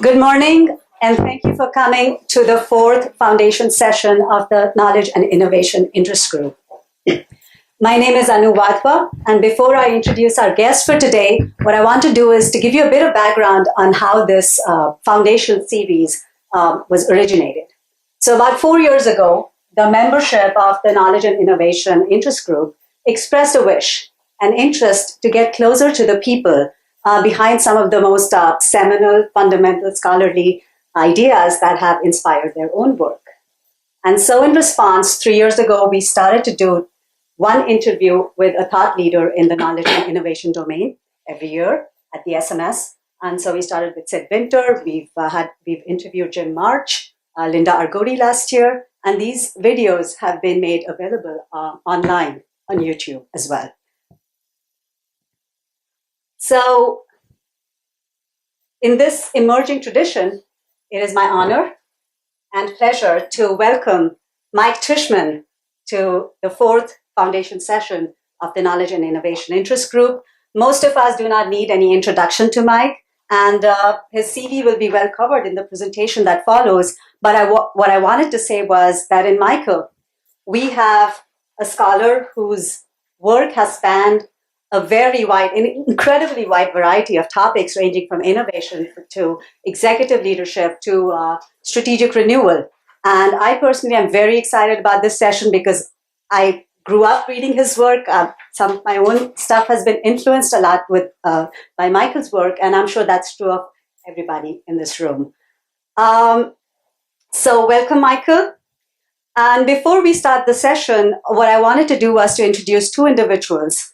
Good morning, and thank you for coming to the fourth foundation session of the Knowledge and Innovation Interest Group. My name is Wadhwa, and before I introduce our guest for today, what I want to do is to give you a bit of background on how this foundation series was originated. So about 4 years ago, the membership of the Knowledge and Innovation Interest Group expressed a wish, an interest to get closer to the people behind some of the most seminal, fundamental, scholarly ideas that have inspired their own work. And so in response, 3 years ago, we started to do one interview with a thought leader in the knowledge and innovation domain every year at the SMS. And so we started with Sid Winter. We've interviewed Jim March, Linda Argodi last year, and these videos have been made available online on YouTube as well. So in this emerging tradition, it is my honor and pleasure to welcome Mike Tushman to the fourth foundation session of the Knowledge and Innovation Interest Group. Most of us do not need any introduction to Mike, and his CV will be well covered in the presentation that follows. But what I wanted to say was that in Michael, we have a scholar whose work has spanned a very wide, incredibly wide variety of topics, ranging from innovation to executive leadership to strategic renewal. And I personally am very excited about this session because I grew up reading his work. Some of my own stuff has been influenced a lot by Michael's work, and I'm sure that's true of everybody in this room. So welcome, Michael. And before we start the session, what I wanted to do was to introduce two individuals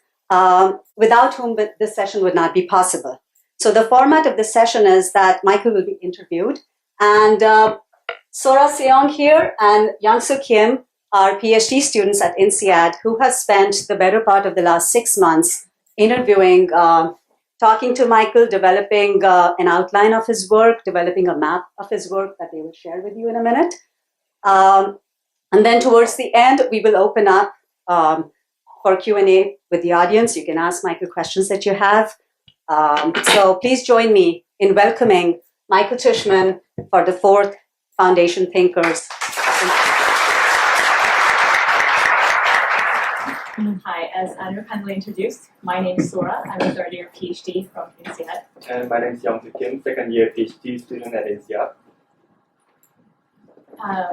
without whom this session would not be possible. So the format of this session is that Michael will be interviewed, and Sorah, Seong here, and Yeongsu Kim are PhD students at INSEAD who have spent the better part of the last 6 months interviewing, talking to Michael, developing an outline of his work, developing a map of his work that they will share with you in a minute. And then towards the end, we will open up for Q&A with the audience. You can ask Michael questions that you have. So please join me in welcoming Michael Tushman for the fourth Foundation Thinkers. Hi, as Andrew kindly introduced, my name is Sorah. I'm a third-year PhD from INSEAD. And my name is Yeongsu Kim, second-year PhD student at INSEAD.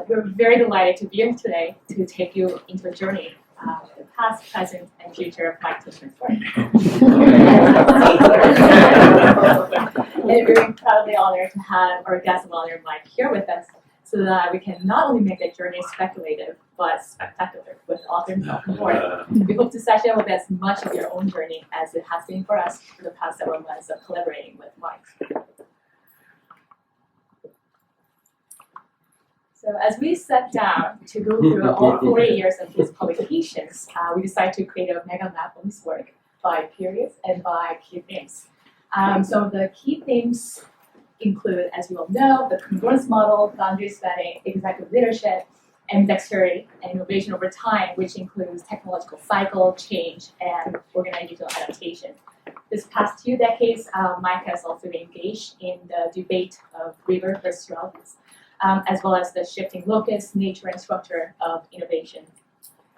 We're very delighted to be here today to take you into a journey of the past, present, and future of Mike Tushman's work. And we're incredibly honored to have our guest of honor, Mike, here with us, so that we can not only make that journey speculative, but spectacular with author himself on board. We hope this session will be as much of your own journey as it has been for us for the past several months of collaborating with Mike. So as we sat down to go through all 40 years of his publications, we decided to create a mega map of his work by periods and by key themes. Some of the key themes include, as you all know, the congruence model, boundary setting, executive leadership, and dexterity and innovation over time, which includes technological cycle, change, and organizational adaptation. This past 2 decades, Mike has also been engaged in the debate of river versus relevance, as well as the shifting locus, nature, and structure of innovation.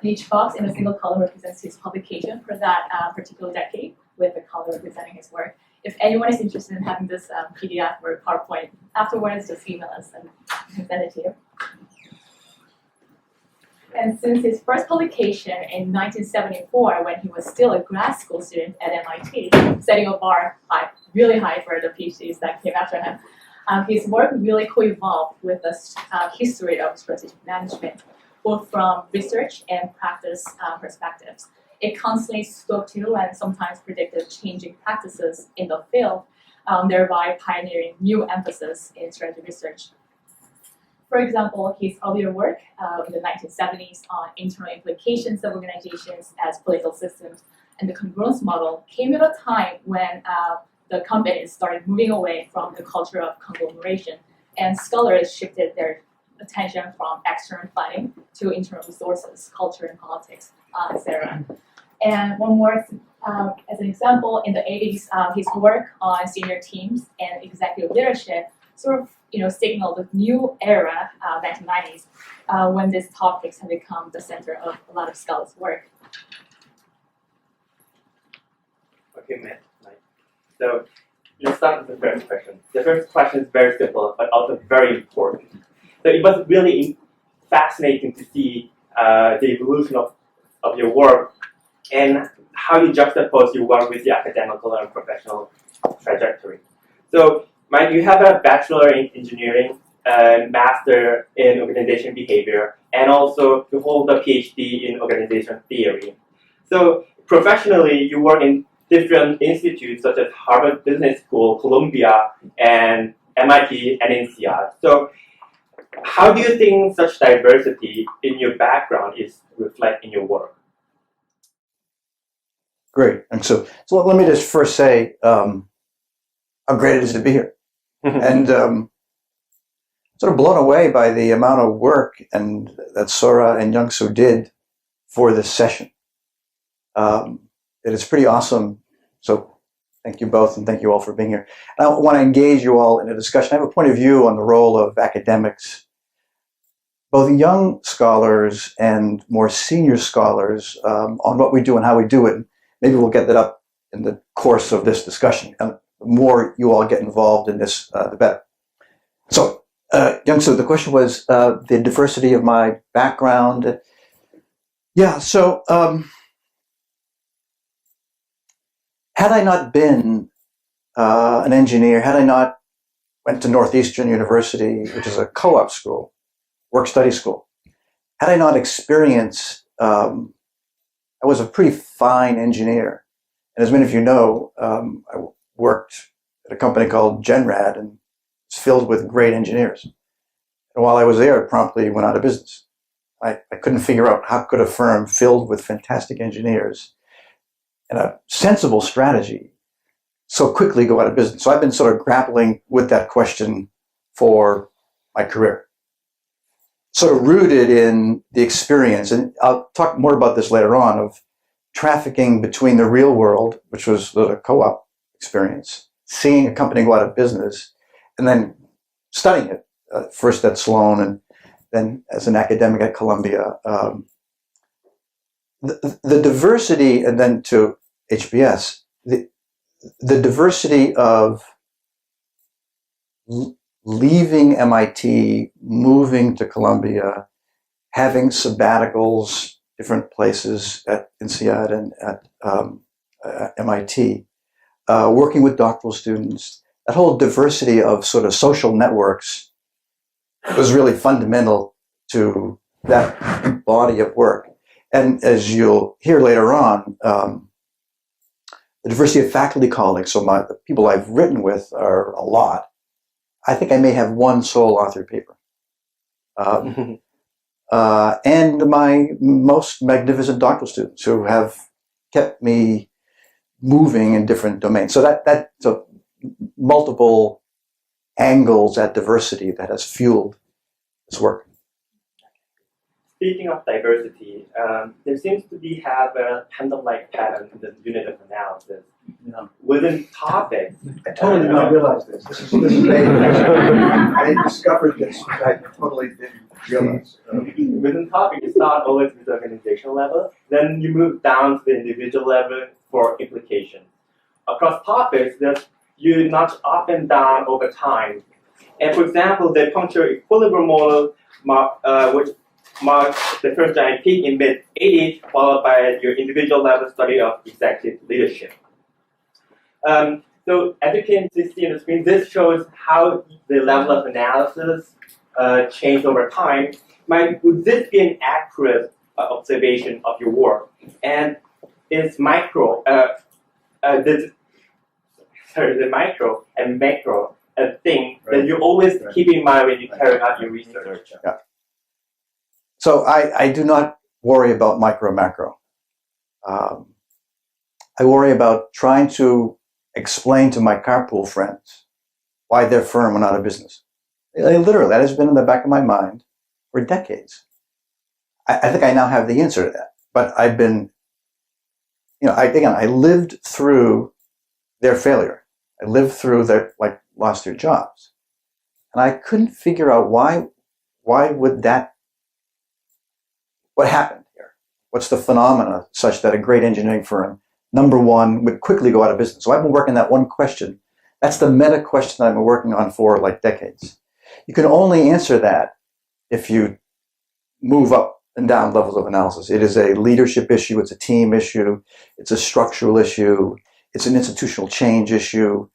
And each box in a single column represents his publication for that particular decade, with the color representing his work. If anyone is interested in having this PDF or PowerPoint afterwards, just email us and we can send it to you. And since his first publication in 1974, when he was still a grad school student at MIT, setting a bar really high for the PhDs that came after him, his work really co-evolved with the history of strategic management, both from research and practice perspectives. It constantly spoke to and sometimes predicted changing practices in the field, thereby pioneering new emphasis in strategy research. For example, his earlier work in the 1970s on internal implications of organizations as political systems and the congruence model came at a time when the companies started moving away from the culture of conglomeration, and scholars shifted their attention from external planning to internal resources, culture and politics, etc. And one more, as an example, in the 80s, his work on senior teams and executive leadership sort of signal the new era, 1990s, when these topics have become the center of a lot of scholars' work. Okay, Matt. So let's start with the first question. The first question is very simple, but also very important. So it was really fascinating to see the evolution of your work and how you juxtapose your work with the academical and professional trajectory. So, Mike, you have a bachelor in engineering, master in organization behavior, and also you hold a PhD in organization theory. So, professionally, you work in different institutes such as Harvard Business School, Columbia, and MIT and INSEAD. So, how do you think such diversity in your background is reflected in your work? Great. And so let me just first say how great it is to be here. And sort of blown away by the amount of work and that Sorah and Yeongsu did for this session. It is pretty awesome. So thank you both, and thank you all for being here. And I want to engage you all in a discussion. I have a point of view on the role of academics, both young scholars and more senior scholars, on what we do and how we do it. Maybe we'll get that up in the course of this discussion. And the more you all get involved in this, the better. So, Yeongsu, the question was the diversity of my background. Yeah, so had I not been an engineer, had I not went to Northeastern University, which is a co-op school, work-study school, had I not experienced I was a pretty fine engineer. And as many of you know, I worked at a company called Genrad, and it's filled with great engineers. And while I was there, it promptly went out of business. I couldn't figure out how could a firm filled with fantastic engineers and a sensible strategy so quickly go out of business. So I've been sort of grappling with that question for my career. Sort of rooted in the experience, and I'll talk more about this later on, of trafficking between the real world, which was the co-op experience, seeing a company go out of business, and then studying it, first at Sloan and then as an academic at Columbia. The diversity, and then to HBS, the diversity of leaving MIT, moving to Columbia, having sabbaticals, different places at INSEAD and at MIT, working with doctoral students, that whole diversity of sort of social networks was really fundamental to that body of work. And as you'll hear later on, the diversity of faculty colleagues, so the people I've written with are a lot. I think I may have one sole authored paper. And my most magnificent doctoral students who have kept me moving in different domains. So so multiple angles at diversity that has fueled this work. Speaking of diversity, there seems to have a pendulum-like pattern in the unit of analysis. Yeah. Within topics, I totally did not realize this. This is I discovered this, but I totally didn't realize. within topics, it's not always with the organizational level. Then you move down to the individual level for implication. Across topics, you nudge up and down over time. And for example, the punctual equilibrium model, which marks the first giant peak in mid-80s, followed by your individual level study of executive leadership. So as you can see on the screen, this shows how the level of analysis changed over time. Would this be an accurate observation of your work? And is the micro and macro a thing that you always keep in mind when you carry out your research? Yeah. So I do not worry about micro macro. I worry about trying to explain to my carpool friends why their firm went out of business. Literally, that has been in the back of my mind for decades. I think I now have the answer to that. But I've been, I lived through their failure. I lived through their, lost their jobs. And I couldn't figure out why would that, what happened here? What's the phenomena such that a great engineering firm, number one, would quickly go out of business? So I've been working that one question. That's the meta question that I've been working on for like decades. You can only answer that if you move up and down levels of analysis. It is a leadership issue, it's a team issue, it's a structural issue, it's an institutional change issue.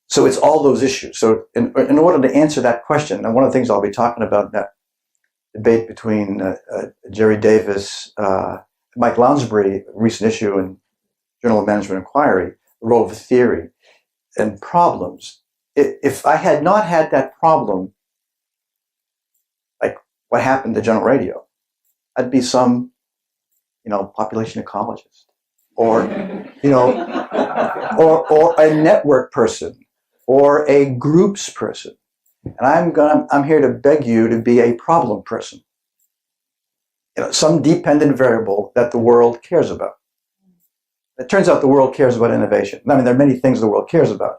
So it's all those issues. So in order to answer that question, and one of the things I'll be talking about in that debate between Jerry Davis, Mike Lounsbury, recent issue in Journal of Management Inquiry, the role of theory and problems. If I had not had that problem, like what happened to General Radio, I'd be some, population ecologist, or, or a network person, or a groups person. And I'm here to beg you to be a problem person. Some dependent variable that the world cares about. It turns out the world cares about innovation. I mean, there are many things the world cares about,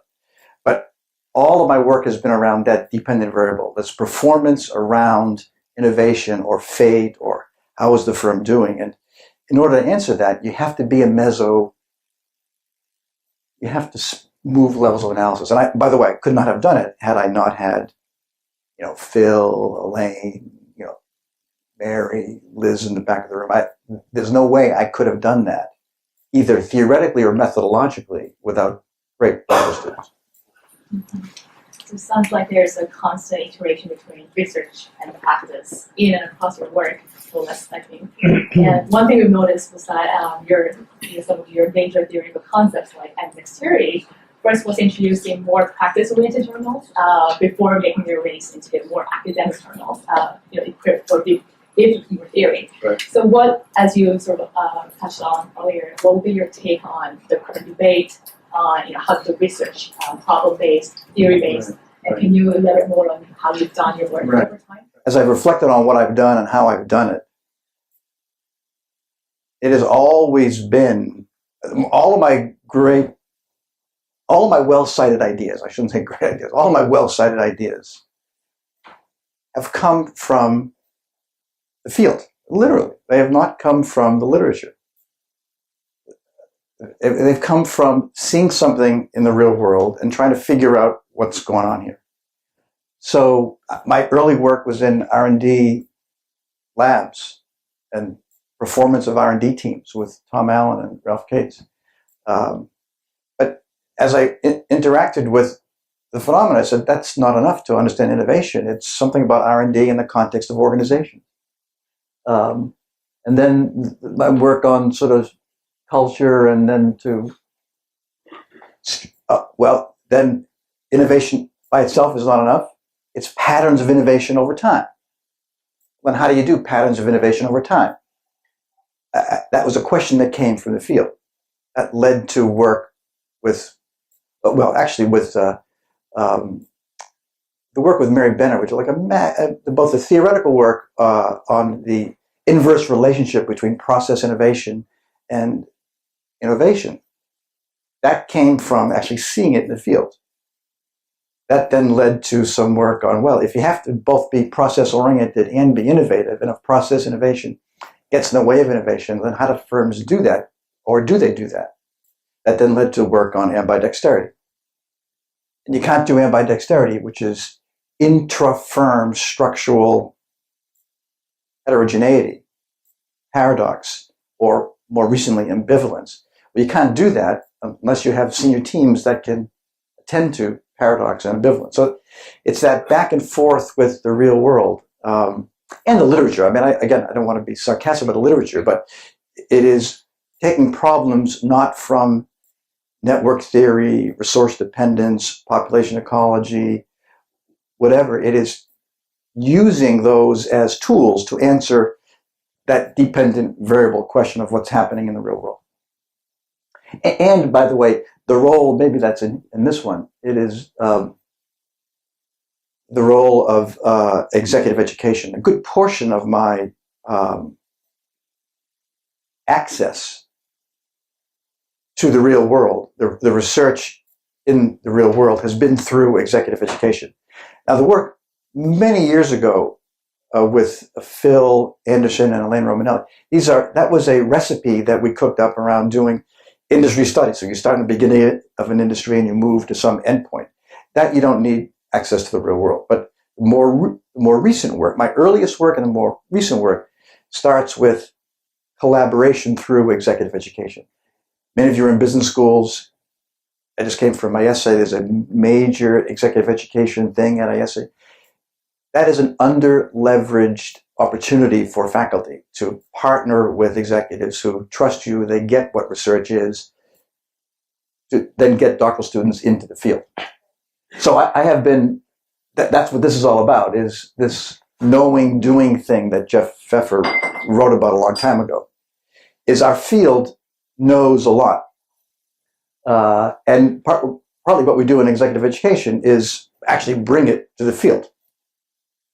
but all of my work has been around that dependent variable. That's performance around innovation or fate or how is the firm doing. And in order to answer that, you have to be a you have to move levels of analysis. And by the way, I could not have done it had I not had, Phil, Elaine, Mary, Liz in the back of the room. There's no way I could have done that, either theoretically or methodologically, without great students. So it sounds like there's a constant iteration between research and practice in and across your work. So that's, I think. And one thing we've noticed was that some of your major theoretical concepts like SMS theory first was introduced in more practice-oriented journals before making their ways into more academic journals, equipped for deep theory. Right. So what, as you sort of touched on earlier, what would be your take on the current debate on how to do research, problem-based, theory-based, and can you elaborate more on how you've done your work over time? As I've reflected on what I've done and how I've done it, it has always been all of my well-cited ideas, I shouldn't say great ideas, all of my well-cited ideas have come from the field, literally. They have not come from the literature. They've come from seeing something in the real world and trying to figure out what's going on here. So my early work was in R&D labs and performance of R&D teams with Tom Allen and Ralph Cates. But as I interacted with the phenomena, I said, that's not enough to understand innovation. It's something about R&D in the context of organization. And then my work on sort of culture, and then then innovation by itself is not enough. It's patterns of innovation over time. Then how do you do patterns of innovation over time? That was a question that came from the field. That led to work with, the work with Mary Benner, which is like both the theoretical work on the inverse relationship between process innovation and innovation. That came from actually seeing it in the field. That then led to some work on, if you have to both be process-oriented and be innovative, and if process innovation gets in the way of innovation, then how do firms do that? Or do they do that? That then led to work on ambidexterity. And you can't do ambidexterity, which is intra-firm structural heterogeneity, paradox, or more recently, ambivalence. Well, you can't do that unless you have senior teams that can attend to paradox and ambivalence. So it's that back and forth with the real world and the literature. I mean, I don't want to be sarcastic about the literature, but it is taking problems not from network theory, resource dependence, population ecology, whatever. It is using those as tools to answer that dependent variable question of what's happening in the real world. And by the way, the role, maybe that's in this one, it is the role of executive education. A good portion of my access to the real world, the research in the real world, has been through executive education. Now, the work many years ago with Phil Anderson and Elaine Romanelli, that was a recipe that we cooked up around doing industry studies. So you start in the beginning of an industry and you move to some endpoint. That you don't need access to the real world. But more recent work, my earliest work and the more recent work, starts with collaboration through executive education. Many of you are in business schools. I just came from INSEAD. There's a major executive education thing at INSEAD. That is an under-leveraged opportunity for faculty to partner with executives who trust you, they get what research is, to then get doctoral students into the field. So I have been, that's what this is all about, is this knowing, doing thing that Jeff Pfeffer wrote about a long time ago, is our field knows a lot. And partly what we do in executive education is actually bring it to the field.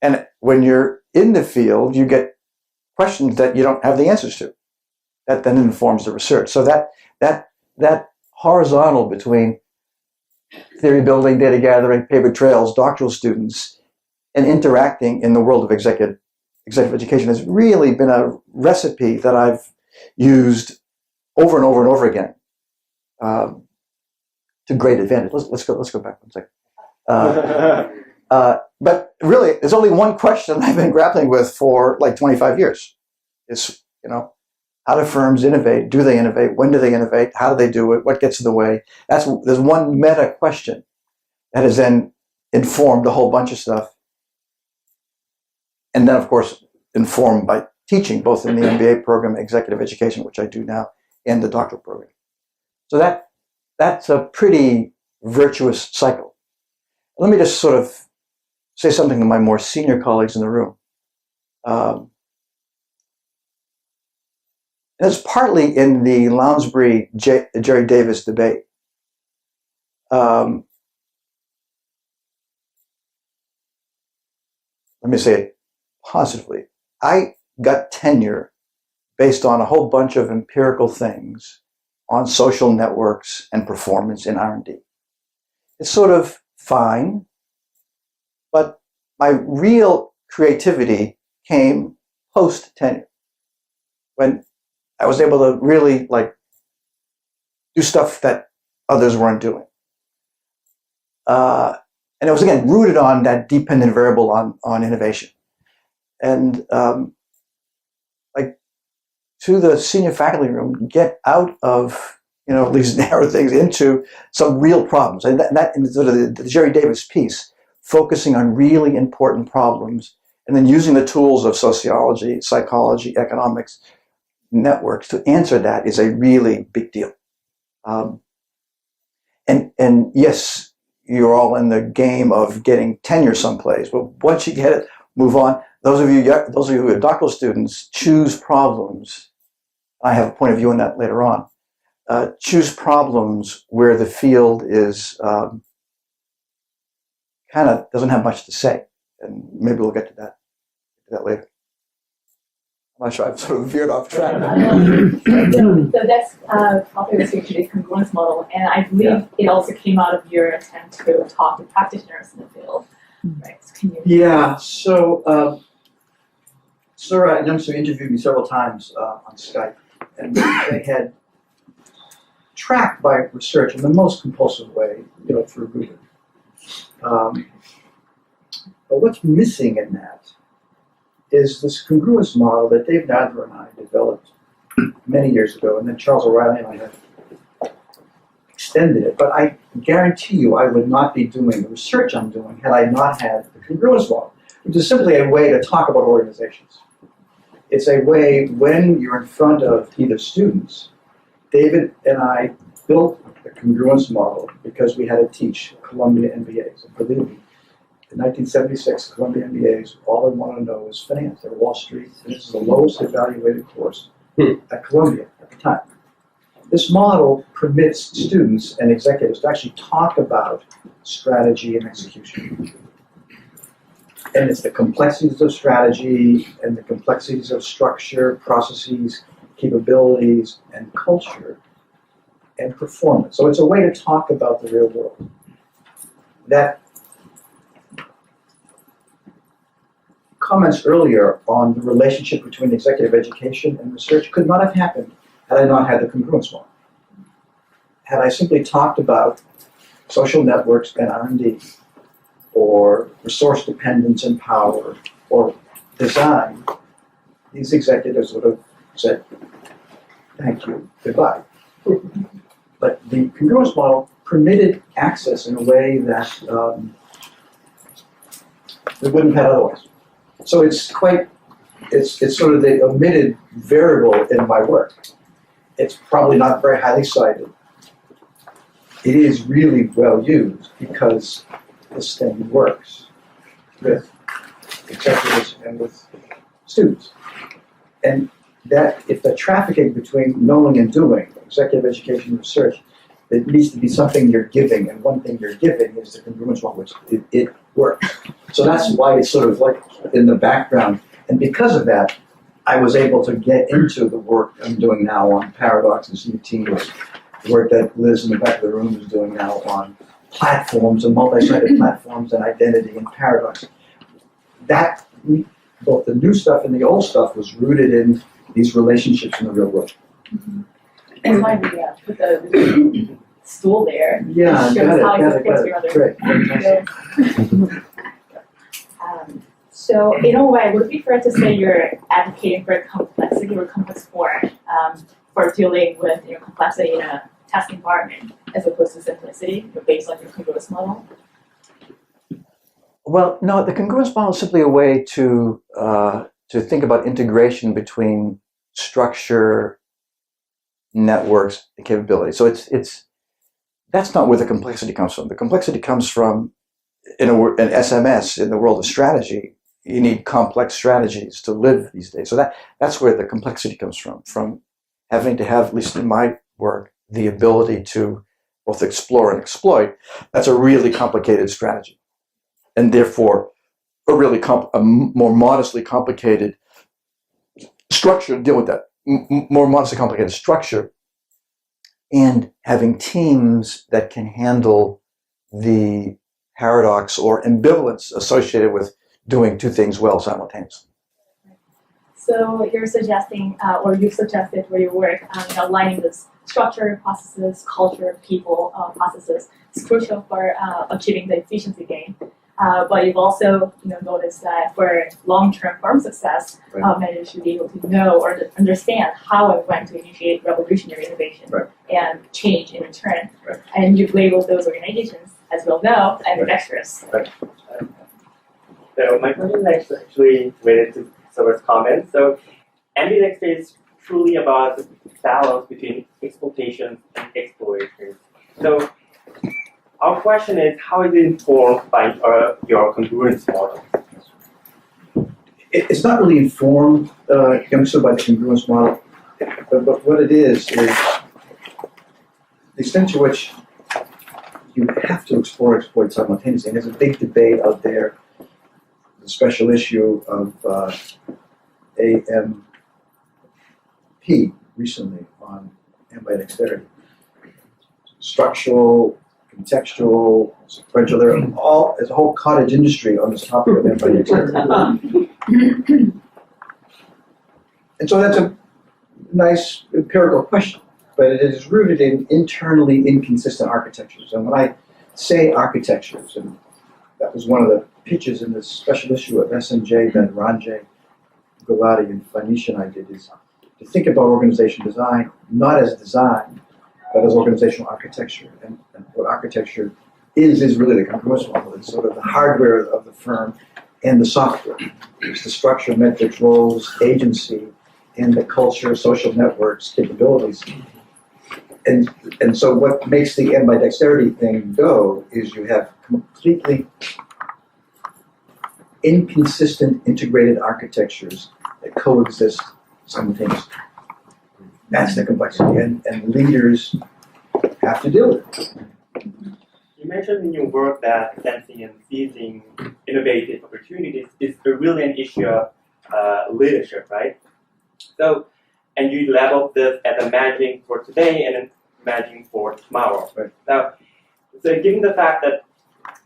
And when you're in the field, you get questions that you don't have the answers to. That then informs the research. So that horizontal between theory building, data gathering, paper trails, doctoral students, and interacting in the world of executive education has really been a recipe that I've used over and over and over again to great advantage. Let's go back 1 second. But really, there's only one question I've been grappling with for like 25 years. Is, how do firms innovate? Do they innovate? When do they innovate? How do they do it? What gets in the way? There's one meta question that has then informed a whole bunch of stuff. And then, of course, informed by teaching, both in the MBA program, executive education, which I do now, and the doctoral program. So that's a pretty virtuous cycle. Let me just sort of say something to my more senior colleagues in the room. And it's partly in the Lounsbury-Jerry Davis debate. Let me say it positively. I got tenure based on a whole bunch of empirical things on social networks and performance in R&D. It's sort of fine, but my real creativity came post-tenure, when I was able to really do stuff that others weren't doing. And it was, again, rooted on that dependent variable on innovation. And to the senior faculty room, get out of these narrow things into some real problems. And that sort of the Jerry Davis piece, focusing on really important problems, and then using the tools of sociology, psychology, economics, networks to answer that is a really big deal. And yes, you're all in the game of getting tenure someplace, but once you get it, move on. Those of you who are doctoral students, choose problems. I have a point of view on that later on. Choose problems where the field is kind of doesn't have much to say, and maybe we'll get to that later. I'm not sure, I've sort of veered off track. So that's topic of today's congruence model, and I believe it also came out of your attempt to talk to practitioners in the field. Right? So can you? Yeah. So Sorah and Yeongsu interviewed me several times on Skype, and they had tracked my research in the most compulsive way, through Google. But what's missing in that is this congruence model that Dave Nadler and I developed many years ago, and then Charles O'Reilly and I have extended it. But I guarantee you I would not be doing the research I'm doing had I not had the congruence model, which is simply a way to talk about organizations. It's a way, when you're in front of either students, David and I built the congruence model because we had to teach Columbia MBAs. And believe me, in 1976, Columbia MBAs, all they want to know is finance. They're Wall Street. And this is the lowest evaluated course at Columbia at the time. This model permits students and executives to actually talk about strategy and execution. And it's the complexities of strategy and the complexities of structure, processes, capabilities, and culture, and performance. So it's a way to talk about the real world. That comments earlier on the relationship between executive education and research could not have happened had I not had the congruence model. Had I simply talked about social networks and R&D, or resource dependence and power, or design, these executives would have said, thank you, goodbye. But the congruence model permitted access in a way that we wouldn't have had otherwise. So it's sort of the omitted variable in my work. It's probably not very highly cited. It is really well used because this thing works with executives and with students. And that if the trafficking between knowing and doing, executive education and research, it needs to be something you're giving, and one thing you're giving is the congruence model, which it works. So that's why it's sort of like in the background. And because of that, I was able to get into the work I'm doing now on paradox and CUT, the work that Liz in the back of the room is doing now on platforms and multi-sided platforms and identity and paradox. That, both the new stuff and the old stuff, was rooted in these relationships in the real world. That's why we put the stool there. Yeah, It shows how it supports your other. Great. So in a way, would it be fair to say you're advocating for complexity or complex form for dealing with complexity in a test environment as opposed to simplicity based on your congruence model? Well, no, the congruence model is simply a way to think about integration between structure, networks, and capability. So that's not where the complexity comes from. The complexity comes from an SMS in the world of strategy. You need complex strategies to live these days. So that's where the complexity comes from having to have, at least in my work, the ability to both explore and exploit. That's a really complicated strategy. And therefore, a more modestly complicated structure to deal with that. More modestly complicated structure, and having teams that can handle the paradox or ambivalence associated with doing two things well simultaneously. So you're suggesting, or you've suggested for your work, aligning this structure, processes, culture, people, processes is crucial for achieving the efficiency gain. But you've also noticed that for long-term firm success, managers should be able to know or to understand how and when to initiate revolutionary innovation and change in return. And you've labeled those organizations, as we'll know, ambidextrous. So my question is actually related to Sorah's comments. So ambidextrous is truly about the balance between exploitation and exploration. So our question is, how is it informed by your congruence model? It's not really informed, Yeongsu, by the congruence model, but what it is the extent to which you have to explore and exploit simultaneously. And there's a big debate out there, the special issue of AMP recently on ambidexterity. Structural, contextual, sequential, there's a whole cottage industry on this topic of ambidexterity. And so that's a nice empirical question, but it is rooted in internally inconsistent architectures. And when I say architectures, and that was one of the pitches in this special issue of SMJ that Ranjay, Gulati, and Fanish and I did, is to think about organization design not as design, but as organizational architecture. And what architecture is really the congruence model. It's sort of the hardware of the firm and the software. It's the structure, metrics, roles, agency, and the culture, social networks, capabilities. And so what makes the ambidexterity thing go is you have completely inconsistent integrated architectures that coexist simultaneously. That's the complexity, and leaders have to deal with it. You mentioned in your work that sensing and seizing innovative opportunities is really an issue of leadership, right? So, and you labeled this as a managing for today and managing for tomorrow. Right. Now, so given the fact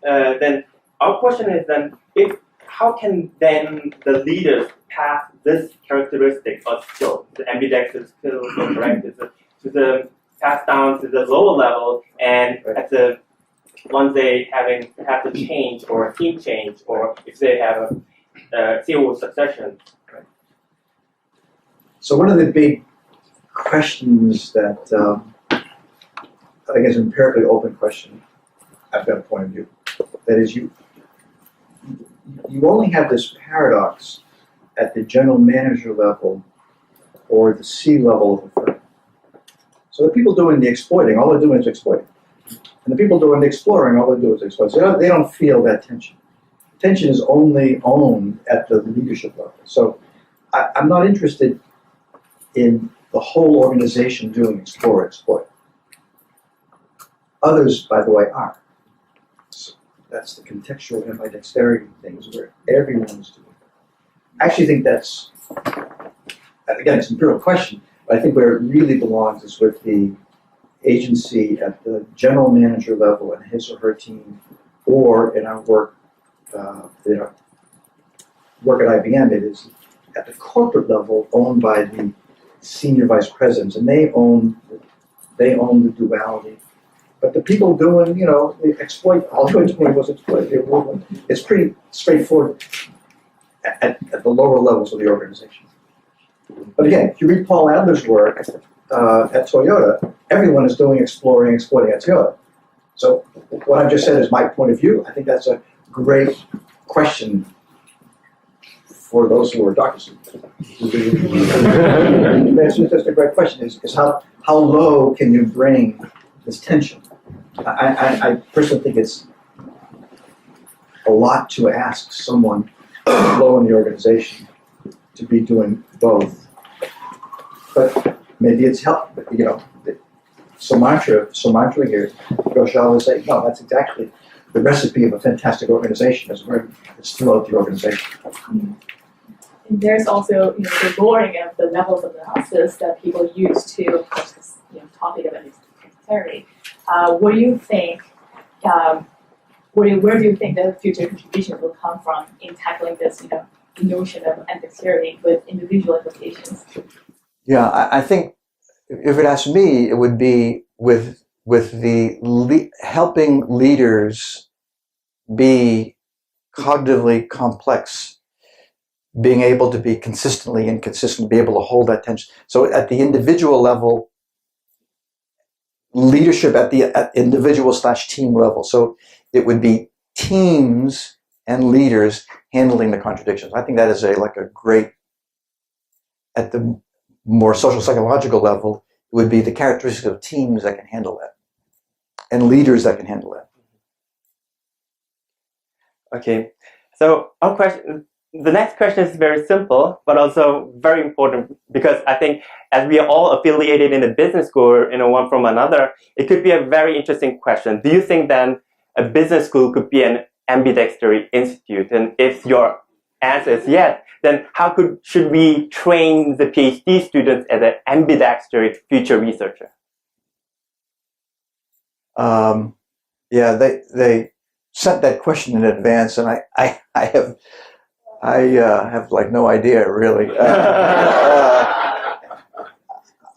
that then our question is then, how can then the leaders pass this characteristic of skill, the ambidextrous skills or correctness, to the pass down to the lower level, and at the once they have to change or a team change, or if they have a CEO succession. So one of the big questions that I think is an empirically open question, I've got a point of view. That is, you only have this paradox at the general manager level or the C level of the firm. So the people doing the exploiting, all they're doing is exploiting. And the people doing the exploring, all they do is exploit. So they don't feel that tension. Tension is only owned at the leadership level. So I'm not interested in the whole organization doing explore, exploit. Others, by the way, are. So that's the contextual ambidexterity things where everyone's doing it. I actually think that's, again, it's an empirical question, but I think where it really belongs is with the agency at the general manager level and his or her team, or in our work, work at IBM, it is at the corporate level owned by the senior vice presidents, and they own the duality. But the people doing, the exploit, all they're doing was exploit. It's pretty straightforward at the lower levels of the organization. But again, if you read Paul Adler's work at Toyota, everyone is doing exploring, exploiting at Toyota. So what I've just said is my point of view. I think that's a great question for those who are doctors. That's just a great question, is how low can you bring this tension? I personally think it's a lot to ask someone low in the organization to be doing both. But maybe it's help. Sumantra here, Ghoshal would say, no, that's exactly the recipe of a fantastic organization. It's throughout the organization. And there's also the lowering of the levels of analysis that people use to, of course, this topic of ambidexterity. What do you think? Where do you think the future contributions will come from in tackling this, notion of ambidexterity with individual applications? Yeah, I think if it asks me, it would be with the helping leaders be cognitively complex, being able to be consistently inconsistent, be able to hold that tension. So at the individual level, leadership at individual/team level. So it would be teams and leaders handling the contradictions. I think that is a great, at the more social psychological level, it would be the characteristics of teams that can handle that and leaders that can handle that. Okay, so the next question is very simple, but also very important, because I think as we are all affiliated in a business school, one from another, it could be a very interesting question. Do you think then a business school could be an ambidexterity institute? And if your answer is yes, then how should we train the PhD students as an ambidextrous future researcher? Yeah, they sent that question in advance, and I have no idea really.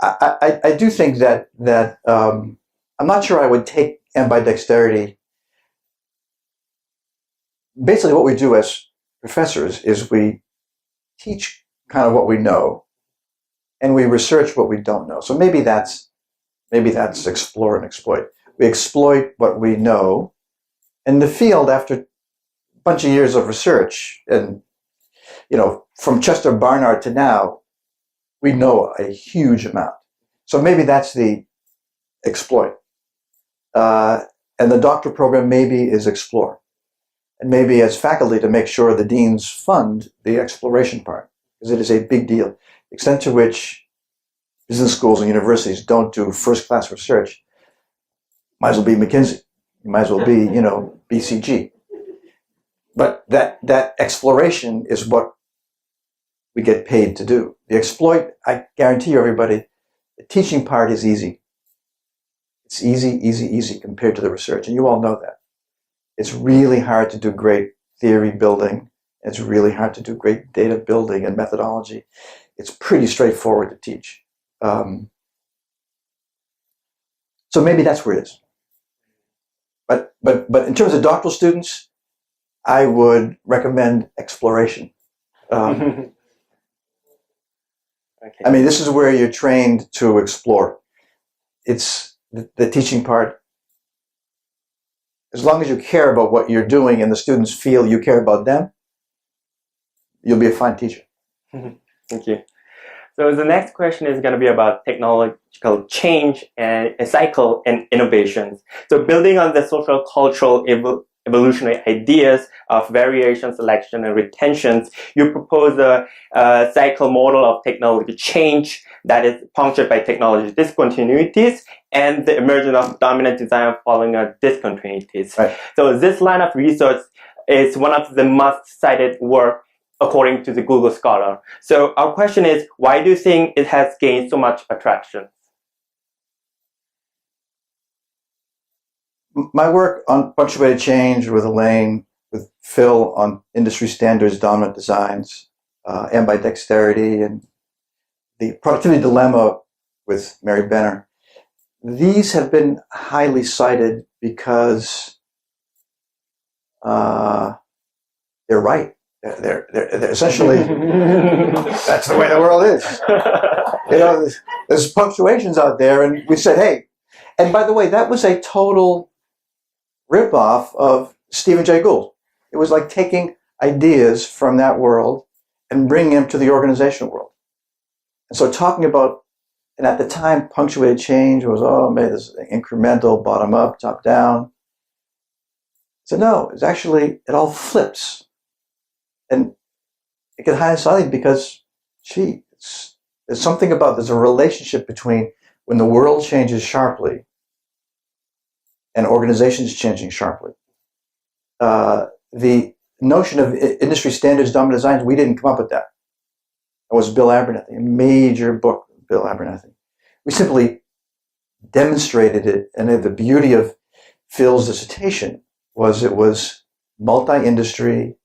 I do think that I'm not sure I would take ambidexterity. Basically, what we do as professors is we teach kind of what we know, and we research what we don't know. So maybe that's explore and exploit. We exploit what we know. In the field, after a bunch of years of research, and from Chester Barnard to now, we know a huge amount. So maybe that's the exploit. And the doctoral program maybe is explore. And maybe as faculty to make sure the deans fund the exploration part, because it is a big deal. The extent to which business schools and universities don't do first-class research, might as well be McKinsey. You might as well be, BCG. But that exploration is what we get paid to do. The exploit, I guarantee you, everybody, the teaching part is easy. It's easy compared to the research, and you all know that. It's really hard to do great theory building It's really hard to do great data building and methodology. It's pretty straightforward to teach. So maybe that's where it is. But in terms of doctoral students, I would recommend exploration. Okay. I mean, this is where you're trained to explore. It's the teaching part. As long as you care about what you're doing and the students feel you care about them, you'll be a fine teacher. Thank you. So the next question is going to be about technological change and a cycle and innovations. So building on the social cultural evolutionary ideas of variation, selection, and retentions, you propose a cycle model of technology change that is punctured by technology discontinuities and the emergence of dominant design following discontinuities. Right. So this line of research is one of the most cited work according to the Google Scholar. So our question is, why do you think it has gained so much attraction? My work on punctuated change with Elaine, with Phil on industry standards, dominant designs, ambidexterity, and the productivity dilemma with Mary Benner. These have been highly cited because they're right. They're essentially, that's the way the world is. You know, there's punctuations out there, and we said, hey, and by the way, that was a total ripoff of Stephen Jay Gould. It was like taking ideas from that world and bringing them to the organizational world. And so talking about, and at the time, punctuated change was, oh, man, this is incremental, bottom up, top down. So no, it's actually, it all flips. And it gets highly cited because, gee, there's something about, there's a relationship between when the world changes sharply and organizations changing sharply. The notion of industry standards, dominant designs, we didn't come up with that. It was Bill Abernethy, a major book, Bill Abernethy. We simply demonstrated it, and the beauty of Phil's dissertation was it was multi-industry,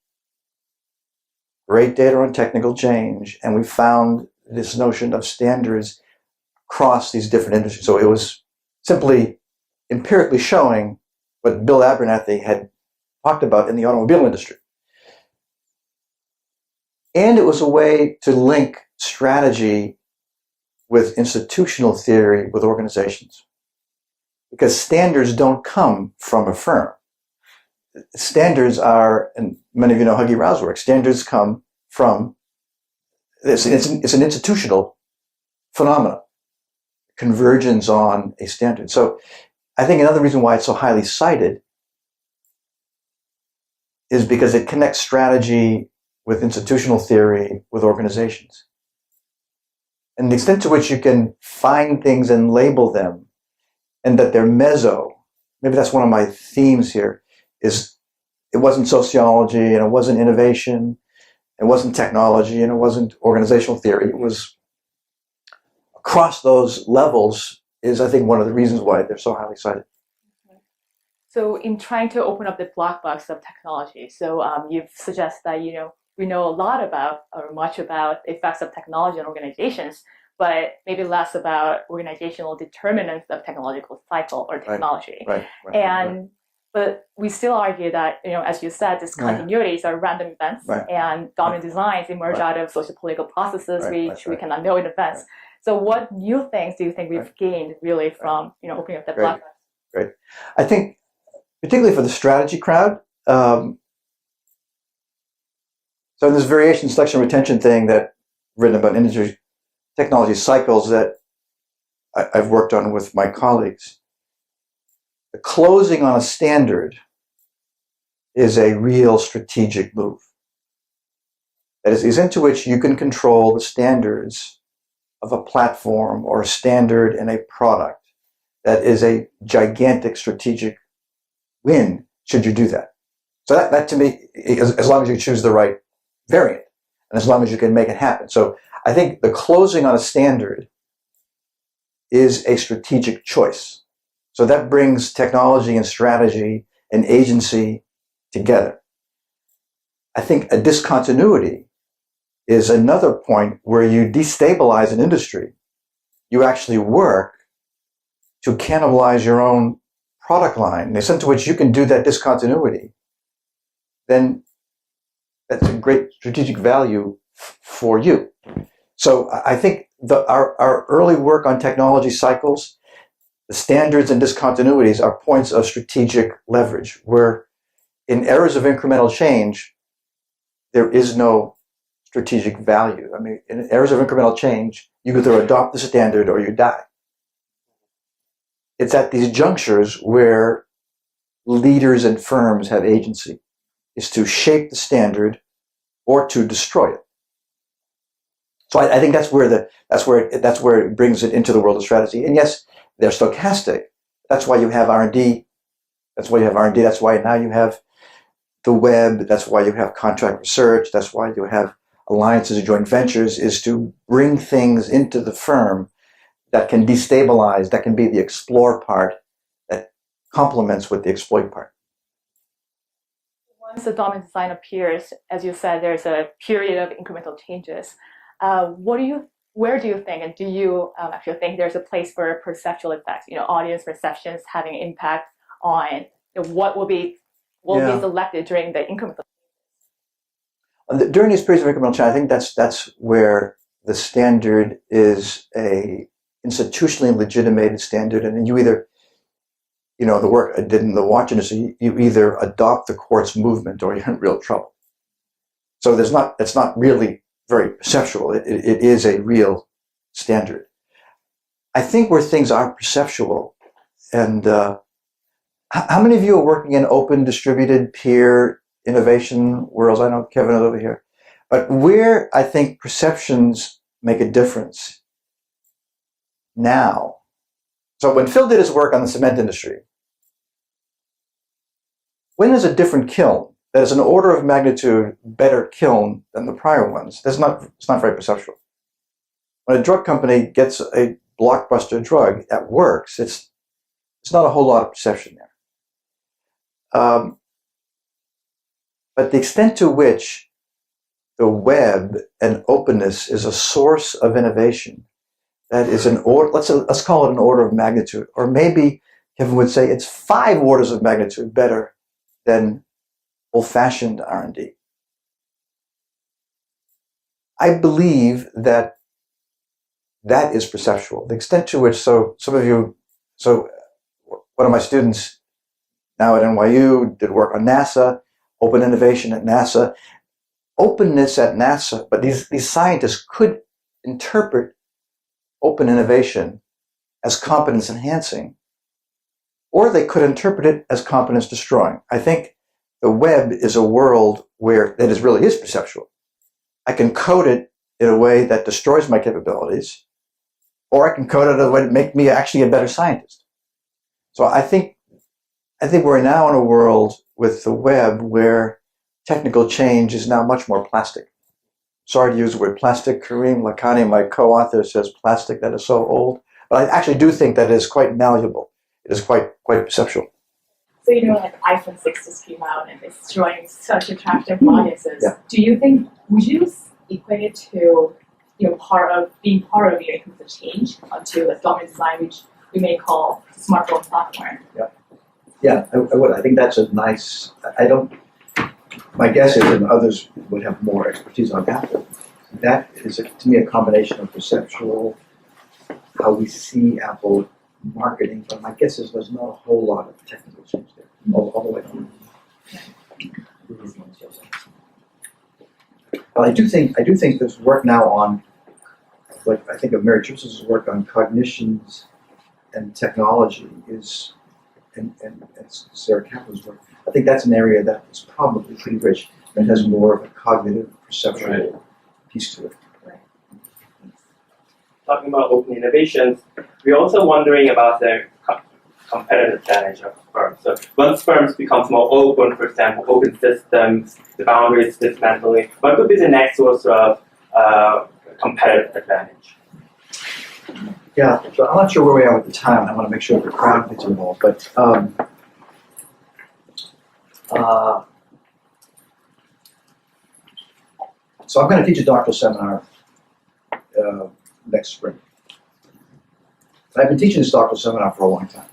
great data on technical change, and we found this notion of standards across these different industries. So it was simply empirically showing what Bill Abernethy had talked about in the automobile industry. And it was a way to link strategy with institutional theory with organizations. Because standards don't come from a firm. Standards are, and many of you know Huggy Rao's work, standards come from, it's an institutional phenomenon, convergence on a standard. So I think another reason why it's so highly cited is because it connects strategy with institutional theory with organizations. And the extent to which you can find things and label them, and that they're meso, maybe that's one of my themes here, is it wasn't sociology, and it wasn't innovation, it wasn't technology, and it wasn't organizational theory. It was across those levels is, I think, one of the reasons why they're so highly cited. So in trying to open up the black box of technology, so you've suggested that, we know a lot about, or much about, the effects of technology on organizations, but maybe less about organizational determinants of technological cycle or technology. Right. But we still argue that, as you said, discontinuities are random events, and dominant designs emerge out of social political processes which we cannot know in advance. So what new things do you think we've gained really from, opening up that black box? Great. I think, particularly for the strategy crowd, so in this variation, selection, retention thing that written about industry technology cycles that I've worked on with my colleagues, the closing on a standard is a real strategic move. That is into which you can control the standards of a platform or a standard in a product. That is a gigantic strategic win, should you do that. So that to me, as long as you choose the right variant, and as long as you can make it happen. So I think the closing on a standard is a strategic choice. So that brings technology and strategy and agency together. I think a discontinuity is another point where you destabilize an industry. You actually work to cannibalize your own product line. The extent to which you can do that discontinuity, then that's a great strategic value for you. So I think our early work on technology cycles, the standards and discontinuities are points of strategic leverage, where in eras of incremental change, there is no strategic value. I mean, in eras of incremental change, you either adopt the standard or you die. It's at these junctures where leaders and firms have agency, is to shape the standard or to destroy it. So I think that's where it brings it into the world of strategy. And yes, they're stochastic. That's why you have R&D. That's why now you have the web. That's why you have contract research. That's why you have alliances and joint ventures, is to bring things into the firm that can destabilize, that can be the explore part that complements with the exploit part. Once the dominant design appears, as you said, there's a period of incremental changes. Where do you think, and do you actually think there's a place for perceptual effects, audience perceptions having impact on what will be selected during the incremental? During these periods of incremental change, I think that's where the standard is a institutionally legitimated standard, and then you either, the work I did in the watch industry, you either adopt the quartz movement or you're in real trouble. So it's not really very perceptual. It is a real standard. I think where things are perceptual, and how many of you are working in open, distributed, peer innovation worlds? I know Kevin is over here. But where I think perceptions make a difference now. So when Phil did his work on the cement industry, when there's a different kiln, that is an order of magnitude better kiln than the prior ones, it's not very perceptual. When a drug company gets a blockbuster drug that works, it's not a whole lot of perception there. But the extent to which the web and openness is a source of innovation, that is an order, let's call it an order of magnitude, or maybe Kevin would say it's 5 orders of magnitude better than old-fashioned R&D. I believe that is perceptual. The extent to which, one of my students now at NYU did work on NASA, open innovation at NASA, openness at NASA, but these scientists could interpret open innovation as competence enhancing, or they could interpret it as competence destroying. I think the web is a world where that really is perceptual. I can code it in a way that destroys my capabilities, or I can code it in a way that make me actually a better scientist. So I think we're now in a world with the web where technical change is now much more plastic. Sorry to use the word plastic. Kareem Lakhani, my co-author, says plastic, that is so old. But I actually do think that it is quite malleable. It is quite perceptual. So like iPhone 6 just came out and it's drawing such attractive audiences. Yeah. Do you think, would you equate it to being part of the change onto the dominant design, which we may call smartphone platform? Yeah, I would. I think that's a nice. My guess is, and others would have more expertise on that. That is, to me, a combination of perceptual, how we see Apple marketing. But my guess is there's not a whole lot of technical change there, all the way down. But I do think there's work now on, like I think of Mary Chips's work on cognitions and technology and Sarah Kaplan's work. I think that's an area that is probably pretty rich, that has more of a cognitive, perceptual piece to it. Talking about open innovations, we're also wondering about the competitive advantage of firms. So once firms become more open, for example, open systems, the boundaries dismantling, what could be the next source of competitive advantage? Yeah, so I'm not sure where we are with the time. I want to make sure the crowd gets involved, but So I'm going to teach a doctoral seminar next spring. I've been teaching this doctoral seminar for a long time.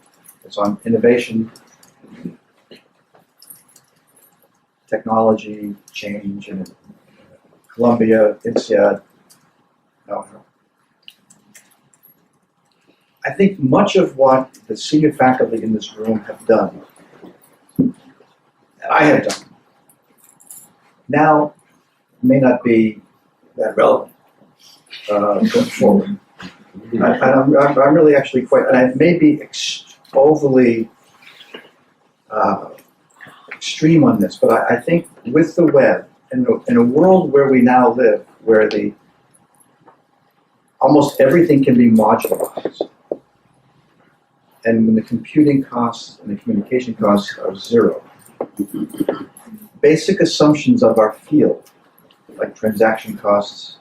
It's on innovation, technology, change, and Columbia, INSEAD. No. I think much of what the senior faculty in this room have done, and I have done, now may not be that relevant going forward. I'm really actually quite, and I may be overly extreme on this, but I think with the web, in a world where we now live, where almost everything can be modularized, and when the computing costs and the communication costs are zero, basic assumptions of our field, like transaction costs,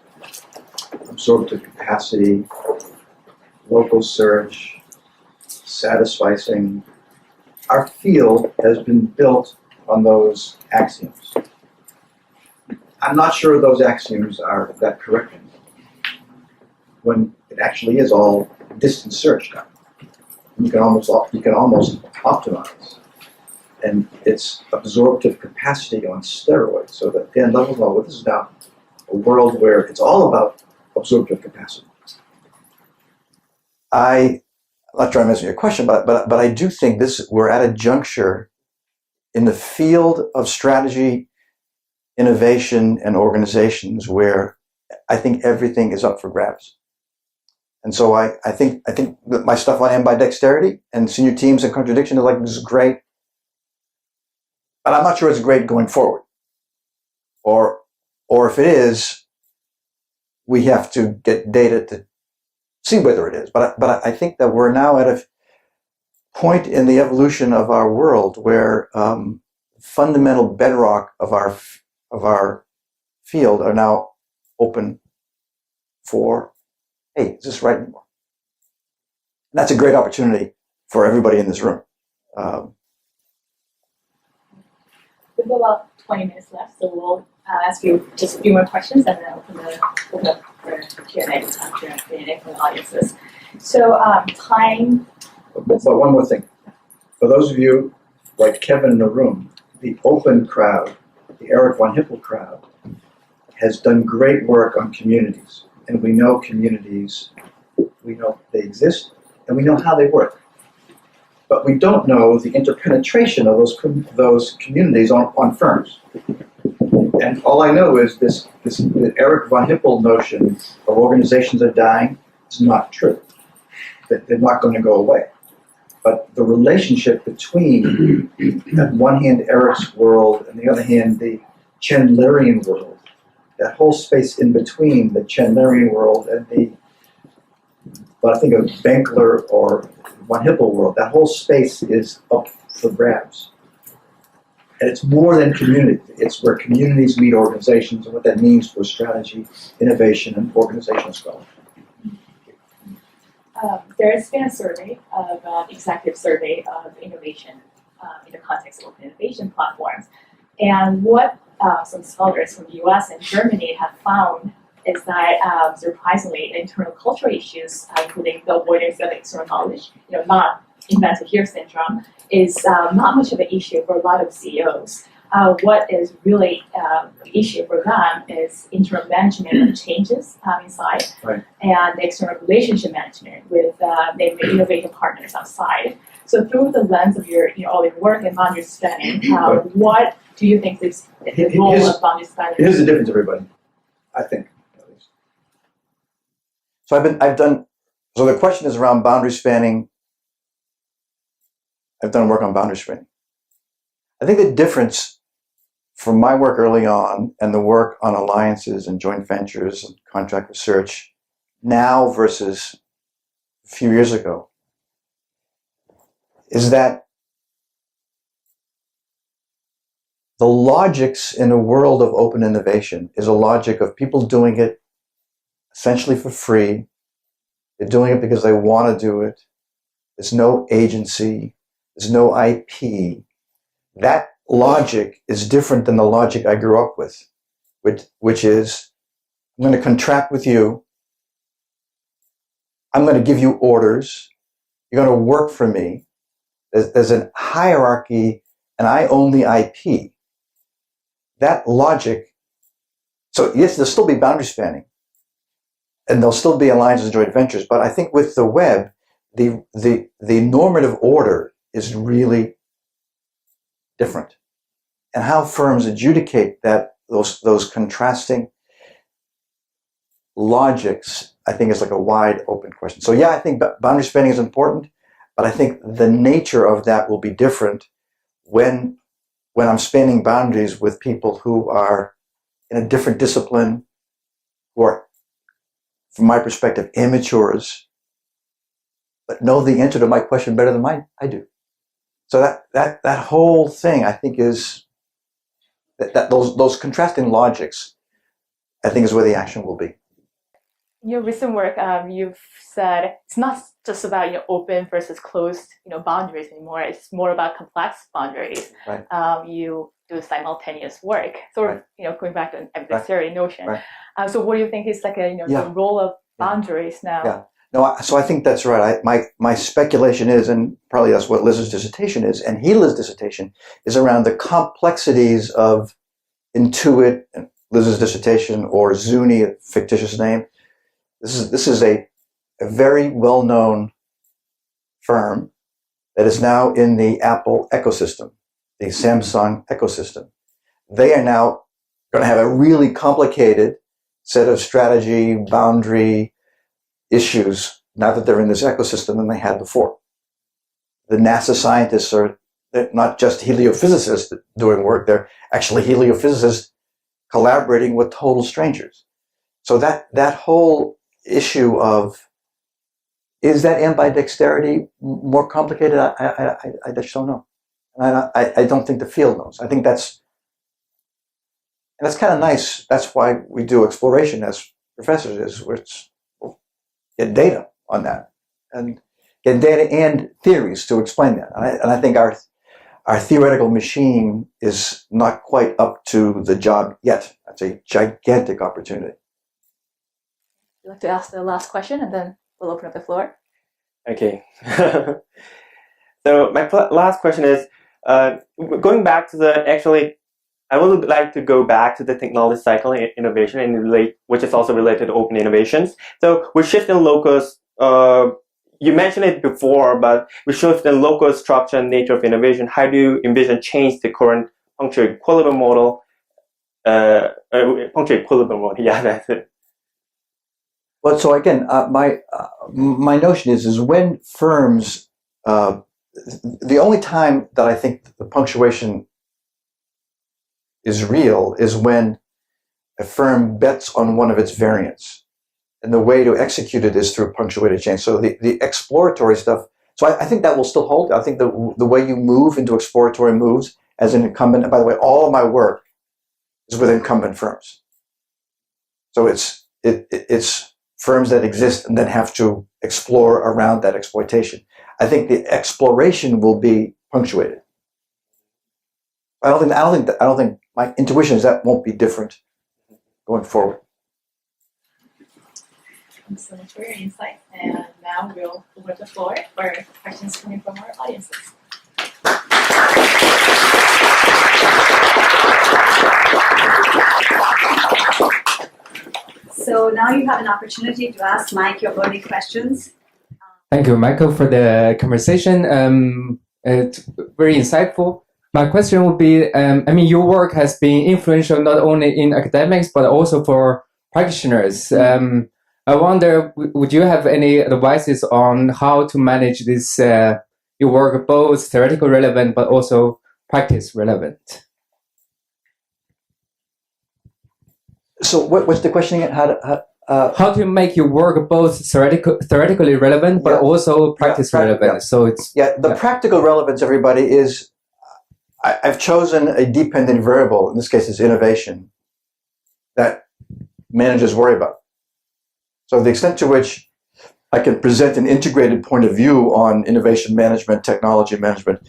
absorptive capacity, local search, satisficing, our field has been built on those axioms. I'm not sure those axioms are that correct anymore, when it actually is all distance search now. You can almost optimize, and it's absorptive capacity on steroids. So that Dan Level, well, this is now a world where it's all about absorptive capacity. I'm not trying to answer your question, but I do think we're at a juncture in the field of strategy, innovation, and organizations where I think everything is up for grabs. And so I think that my stuff on ambidexterity and senior teams and contradiction is like, this is great, but I'm not sure it's great going forward. Or if it is, we have to get data to see whether it is. But I think that we're now at a point in the evolution of our world where fundamental bedrock of our field are now open for, hey, is this right anymore? That's a great opportunity for everybody in this room. We have about 20 minutes left, so we'll ask you just a few more questions and then open up for Q&A from the audiences. So time. But one more thing. For those of you like Kevin in the room, the open crowd, the Eric von Hippel crowd, has done great work on communities. And we know communities, we know they exist, and we know how they work. But we don't know the interpenetration of those communities on firms. And all I know is this Eric von Hippel notion of organizations are dying is not true. That they're not going to go away. But the relationship between, on one hand, Eric's world, and the other hand, the Chandlerian world, that whole space in between the Chandlerian world and what I think of Benkler or von Hippel world, that whole space is up for grabs. And it's more than community. It's where communities meet organizations and what that means for strategy, innovation, and organizational scholarship. There's been a survey of executive survey of innovation in the context of open innovation platforms, and what some scholars from the U.S. and Germany have found is that surprisingly, internal cultural issues, including the avoidance of external knowledge, not invented here syndrome, is not much of an issue for a lot of CEOs. What is really the issue for them is internal management of changes inside, right, and the external relationship management with namely innovative partners outside. So through the lens of all your work and understanding, what do you think is the role of boundary spanning? Here's the difference, everybody. I think. So I've done. So the question is around boundary spanning. I've done work on boundary spanning. I think the difference from my work early on and the work on alliances and joint ventures and contract research now versus a few years ago is that the logics in a world of open innovation is a logic of people doing it essentially for free. They're doing it because they want to do it. There's no agency. There's no IP. That logic is different than the logic I grew up with, which is I'm going to contract with you. I'm going to give you orders. You're going to work for me. There's a hierarchy, and I own the IP. That logic. So yes, there'll still be boundary spanning, and there'll still be alliances and joint ventures. But I think with the web, the normative order is really different, and how firms adjudicate that those contrasting logics, I think, is like a wide open question. So yeah, I think boundary spanning is important, but I think the nature of that will be different when I'm spanning boundaries with people who are in a different discipline, who are, from my perspective, amateurs, but know the answer to my question better than I do. So that whole thing, I think, is that those contrasting logics, I think, is where the action will be. In your recent work, you've said it's not just about open versus closed boundaries anymore. It's more about complex boundaries. Right. You do simultaneous work, sort of going back to an adversary notion. Right. So what do you think is like the role of boundaries now? Yeah. No, so I think that's right. My speculation is, and probably that's what Liz's dissertation is, and Gila's dissertation is around the complexities of Intuit, and Liz's dissertation, or Zuni, a fictitious name. This is a very well-known firm that is now in the Apple ecosystem, the Samsung ecosystem. They are now going to have a really complicated set of strategy, boundary issues now that they're in this ecosystem than they had before. The NASA scientists they're not just heliophysicists doing work, they're actually heliophysicists collaborating with total strangers. So that whole issue of, is that ambidexterity more complicated? I just don't know. And I don't think the field knows. I think that's kind of nice. That's why we do exploration as professors, we'll get data on that, and get data and theories to explain that. And I think our theoretical machine is not quite up to the job yet. That's a gigantic opportunity. You'd like to ask the last question, and then we'll open up the floor. Okay. So my last question is, going back to I would like to go back to the technology cycle and innovation, and which is also related to open innovations. So we shift in locus. You mentioned it before, but we shift in locus structure and nature of innovation. How do you envision change the current punctual equilibrium model? Punctual equilibrium model. Yeah, that's it. Well, so again, my notion is when firms, the only time that I think the punctuation is real is when a firm bets on one of its variants, and the way to execute it is through punctuated change. So the exploratory stuff. So I think that will still hold. I think the way you move into exploratory moves as an incumbent. And by the way, all of my work is with incumbent firms. So it's firms that exist and then have to explore around that exploitation. I think the exploration will be punctuated. I don't think my intuition is that won't be different going forward. Thanks so much for your insight. And now we'll open the floor for questions coming from our audiences. So now you have an opportunity to ask Mike your burning questions. Thank you, Michael, for the conversation. It's very insightful. My question would be, your work has been influential not only in academics, but also for practitioners. I wonder, would you have any advices on how to manage this, your work both theoretical relevant, but also practice relevant? So what's the question again? How to make your work both theoretically relevant, but also practice relevant? Yeah. So it's practical relevance, everybody, is I've chosen a dependent variable. In this case, it's innovation that managers worry about. So the extent to which I can present an integrated point of view on innovation management, technology management,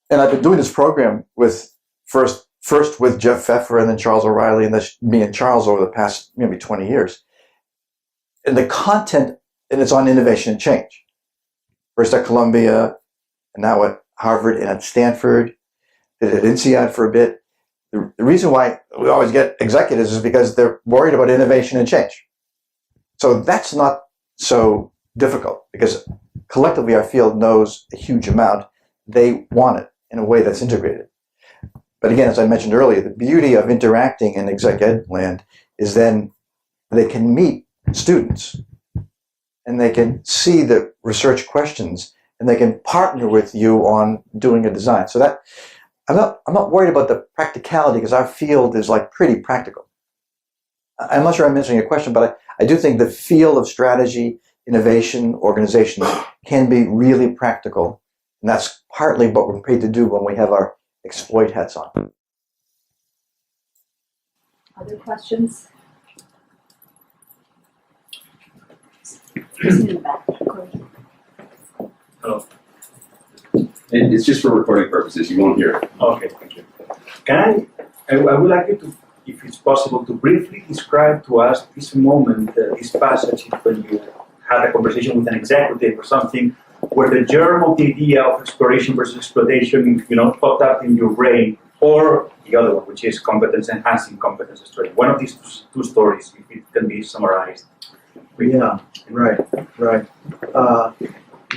and I've been doing this program with first first with Jeff Pfeffer and then Charles O'Reilly, and then me and Charles over the past maybe 20 years. And the content, and it's on innovation and change. First at Columbia, and now at Harvard and at Stanford, did it at INSEAD for a bit. The reason why we always get executives is because they're worried about innovation and change. So that's not so difficult because collectively our field knows a huge amount. They want it in a way that's integrated. But again, as I mentioned earlier, the beauty of interacting in exec ed land is then they can meet students and they can see the research questions and they can partner with you on doing a design. So that I'm not worried about the practicality because our field is like pretty practical. I'm not sure I'm answering your question, but I do think the field of strategy, innovation, organizations can be really practical. And that's partly what we're paid to do when we have our exploit hats on. Other questions? In the back. Hello. It's just for recording purposes. You won't hear it. Okay, thank you. I would like you to, if it's possible, to briefly describe to us this moment, this passage when you had a conversation with an executive or something, where the germ of the idea of exploration versus exploitation, popped up in your brain, or the other one, which is competence enhancing competence story. One of these two stories, if it can be summarized. Yeah, right.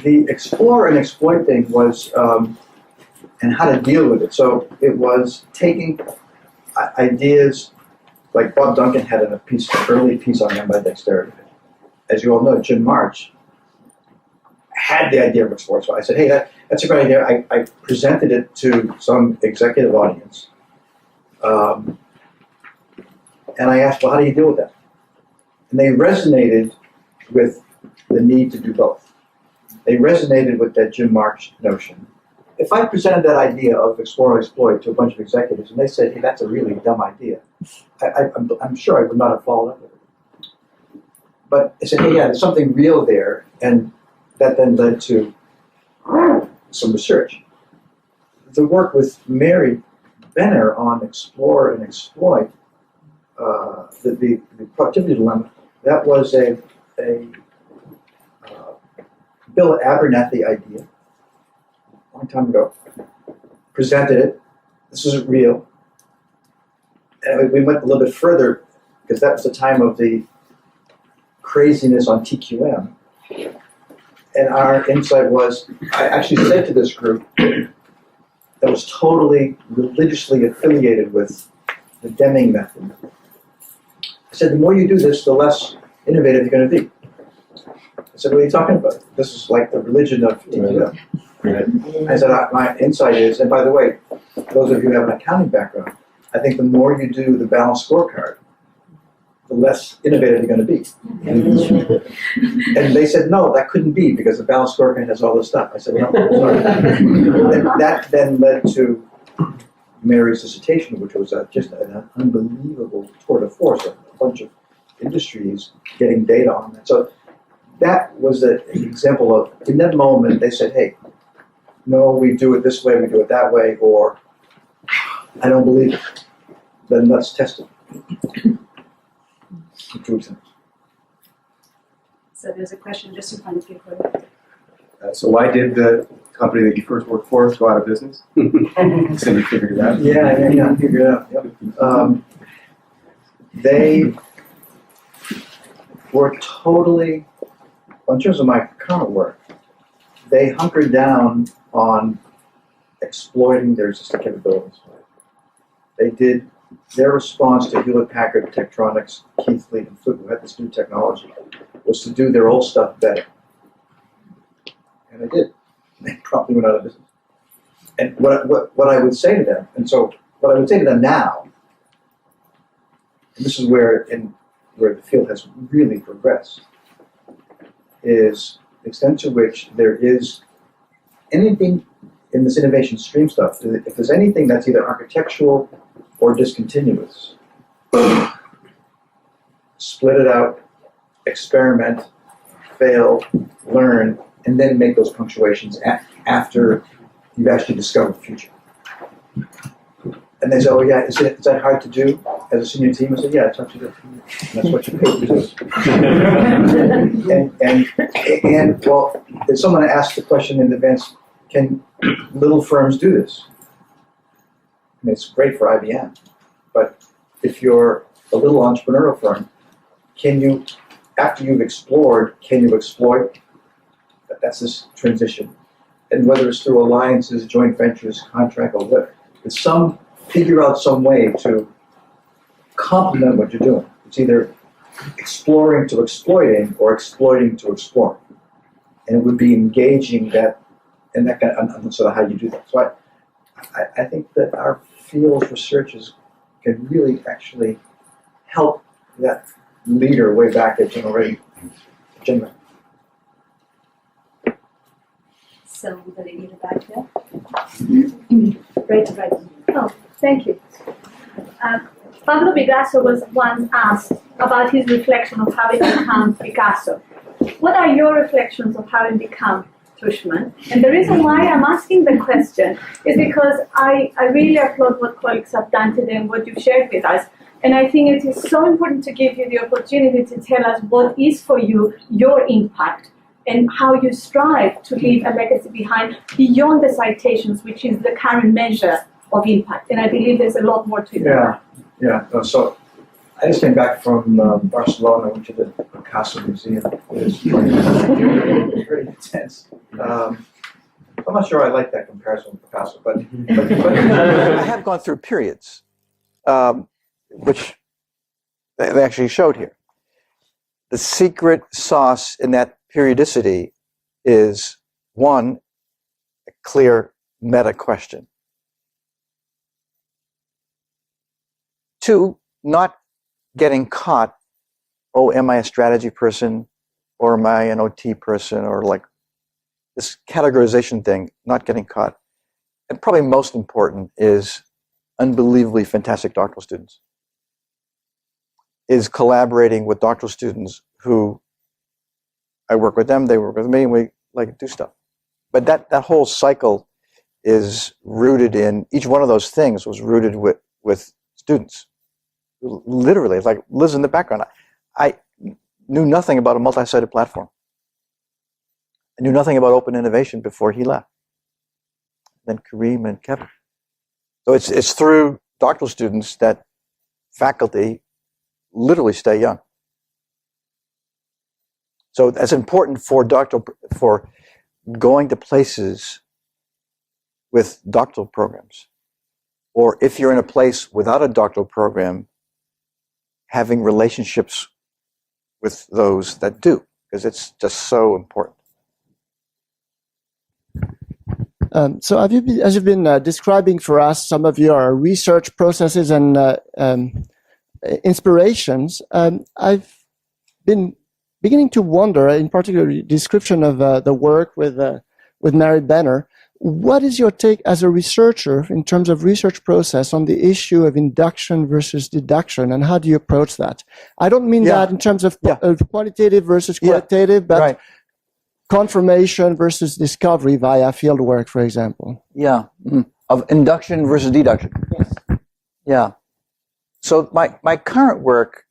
The explore and exploit thing was, and how to deal with it. So it was taking ideas, like Bob Duncan had an early piece on ambidexterity. As you all know, Jim March had the idea of explore. So I said, hey, that's a great idea. I presented it to some executive audience. And I asked, well, how do you deal with that? And they resonated with the need to do both. They resonated with that Jim March notion. If I presented that idea of explore and exploit to a bunch of executives and they said, hey, that's a really dumb idea, I'm sure I would not have followed up with it. But I said, hey, yeah, there's something real there, and that then led to some research. The work with Mary Benner on explore and exploit, the productivity dilemma, that was a Bill Abernathy idea, a long time ago. Presented it. This isn't real. And we went a little bit further because that was the time of the craziness on TQM. And our insight was, I actually said to this group that was totally religiously affiliated with the Deming method, I said, the more you do this, the less innovative you're going to be. I said, what are you talking about? This is like the religion of TQM. Right. I said, my insight is, and by the way, those of you who have an accounting background, I think the more you do the balanced scorecard, the less innovative you're going to be. And they said, no, that couldn't be because the balanced scorecard has all this stuff. I said, well, no. And that then led to Mary's dissertation, which was just an unbelievable tour de force of a bunch of industries getting data on that. So that was an example of, in that moment, they said, hey, no, we do it this way, we do it that way, or I don't believe it. Then let's test it. So there's a question just in front of you. So why did the company that you first worked for go out of business? So you figured it out? Yeah, figured it out. Yep. They were totally, in terms of my current work, they hunkered down on exploiting their existing capabilities. They did their response to Hewlett-Packard, Tektronix, Keithley, and Fluke, who had this new technology, was to do their old stuff better. And they did. They probably went out of business. And what I would say to them, and so what I would say to them now, and this is where the field has really progressed, is the extent to which there is anything in this innovation stream stuff, if there's anything that's either architectural or discontinuous, split it out, experiment, fail, learn, and then make those punctuations after you've actually discovered the future. And they say, oh yeah, is that hard to do as a senior team? I said, yeah, it's hard to do. And that's what you pay to do. and well, if someone asked the question in advance, can little firms do this? And it's great for IBM, but if you're a little entrepreneurial firm, can you, after you've explored, can you exploit? That's this transition. And whether it's through alliances, joint ventures, contract, or what, it's figure out some way to complement what you're doing. It's either exploring to exploiting or exploiting to explore. And it would be engaging that, and that kind of, sort of how you do that. So I think that our field researchers can really actually help that leader way back at generating. So the lady in the back here. Right. Oh, thank you. Pablo Picasso was once asked about his reflection of having become Picasso. What are your reflections of having become Tushman? And the reason why I'm asking the question is because I really applaud what colleagues have done today and what you've shared with us. And I think it is so important to give you the opportunity to tell us what is for you your impact and how you strive to leave a legacy behind beyond the citations, which is the current measure of impact. And I believe there's a lot more to it. Yeah. So I just came back from Barcelona. I went to the Picasso Museum. It was very intense. I'm not sure I like that comparison with Picasso, but I have gone through periods, which they actually showed here. The secret sauce in that periodicity is, one, a clear meta question. Two, not getting caught, oh, am I a strategy person or am I an OT person, or like this categorization thing, not getting caught. And probably most important is unbelievably fantastic doctoral students. Is collaborating with doctoral students who I work with them, they work with me, and we like do stuff. But that whole cycle is rooted in, each one of those things was rooted with students. Literally, it's like lives in the background. I knew nothing about a multi-sided platform. I knew nothing about open innovation before he left. Then Kareem and Kevin. So it's through doctoral students that faculty literally stay young. So that's important for going to places with doctoral programs. Or if you're in a place without a doctoral program, having relationships with those that do, because it's just so important. So as you've been describing for us some of your research processes and inspirations, I've been beginning to wonder, in particular, the description of the work with Mary Benner. What is your take as a researcher in terms of research process on the issue of induction versus deduction, and how do you approach that? I don't mean that in terms of quantitative versus qualitative, but confirmation versus discovery via fieldwork, for example. Of induction versus deduction. Yes. So my current work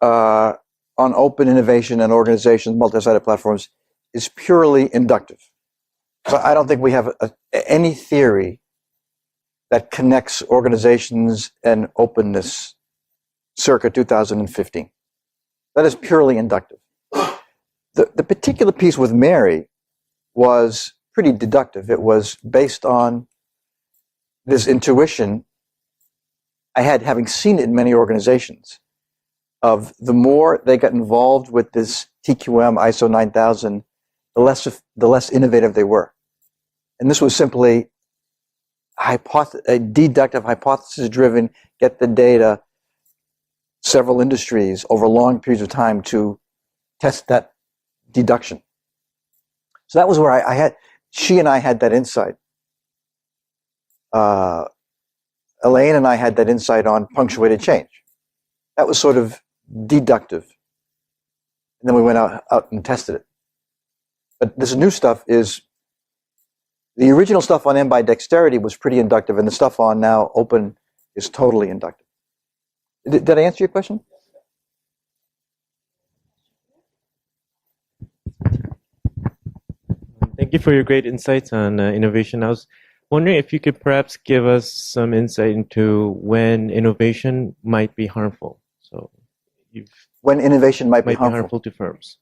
on open innovation and organizations, multi-sided platforms, is purely inductive. So I don't think we have any theory that connects organizations and openness circa 2015. That is purely inductive. The particular piece with Mary was pretty deductive. It was based on this intuition I had, having seen it in many organizations, of the more they got involved with this TQM ISO 9000, the less innovative they were. And this was simply a deductive, hypothesis-driven, get the data, several industries over long periods of time to test that deduction. So that was where she and I had that insight. Elaine and I had that insight on punctuated change. That was sort of deductive. And then we went out and tested it. But this new stuff is, the original stuff on ambidexterity was pretty inductive, and the stuff on now open is totally inductive. Did I answer your question? Thank you for your great insights on innovation. I was wondering if you could perhaps give us some insight into when innovation might be harmful. So, when innovation might be harmful to firms.